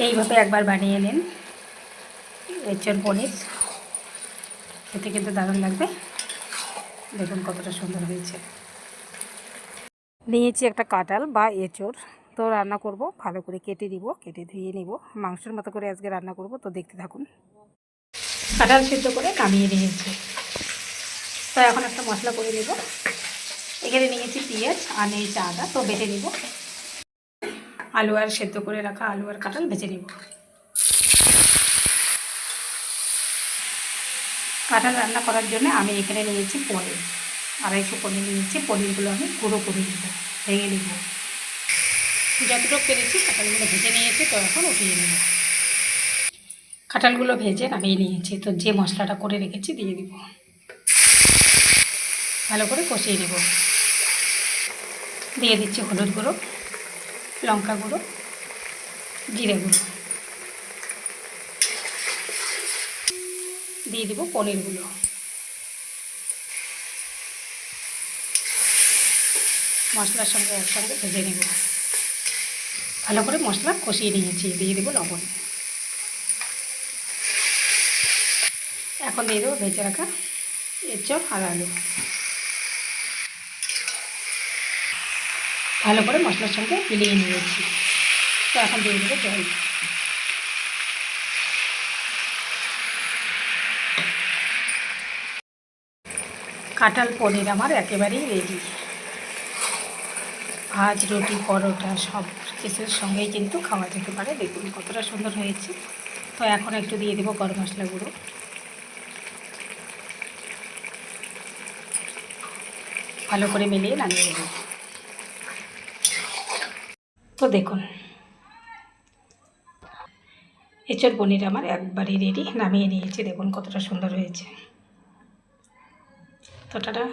এইভাবে একবার বানিয়ে নিন এঁচোড় পনির, খেতে কিন্তু দারুণ লাগবে। দেখুন কতটা সুন্দর হয়েছে। নিয়েছি একটা কাঁঠাল বা এঁচোড়, তো রান্না করব। ভালো করে কেটে নিব, কেটে ধুয়ে নিব। মাংসের মতো করে আজকে রান্না করব, তো দেখতে থাকুন। কাঁঠাল সিদ্ধ করে নামিয়ে নিয়েছি, তো এখন একটা মশলা করে নেব। এখানে নিয়েছি পেঁয়াজ আর নিয়েছি আদা, তো বেটে নিব। আলু আর সেদ্ধ করে রাখা আলু আর কাঁঠাল ভেজে নিব। কাঁঠাল রান্না করার জন্য আমি এখানে নিয়েছি পনির, 250 পনির নিয়েছি। পনিরগুলো আমি গুঁড়ো করে নেব, ভেঙে নেব। যতটুকু পেরেছি কাঁঠালগুলো ভেজে নিয়েছি, তো এখন উঠিয়ে নেব। কাঁঠালগুলো ভেজে নামিয়ে নিয়েছি, তো যে মশলাটা করে রেখেছি দিয়ে দিব। ভালো করে কষিয়ে নেব। দিয়ে দিচ্ছি হলুদ গুঁড়ো, লঙ্কা গুঁড়ো, জিরে গুঁড়ো, দিয়ে দেবো পনিরগুলো। মশলার সঙ্গে একসঙ্গে ভেজে নেব। ভালো করে মশলা কষিয়ে নিয়েছি, দিয়ে দেবো লবণ। এখন দিয়ে দেবো ভেজে রাখা এঁচোড় আর আলু। ভালো করে মশলার সঙ্গে মিলিয়ে নিয়েছি, তো এখন দিয়ে দেবো জল। কাঁঠাল পনির আমার একেবারেই রেডি। ভাত, রুটি, পরোটা সব কিছুর সঙ্গেই কিন্তু খাওয়া যেতে পারে। দেখুন কতটা সুন্দর হয়েছে। তো এখন একটু দিয়ে দেবো গরম মশলা গুঁড়ো। ভালো করে মিলিয়ে নামিয়ে দেবো। তো দেখুন এঁচোড় পনির আমার একবারই রেডি, নামিয়ে নিয়েছি। দেখুন কতটা সুন্দর হয়েছে। তো টাটা।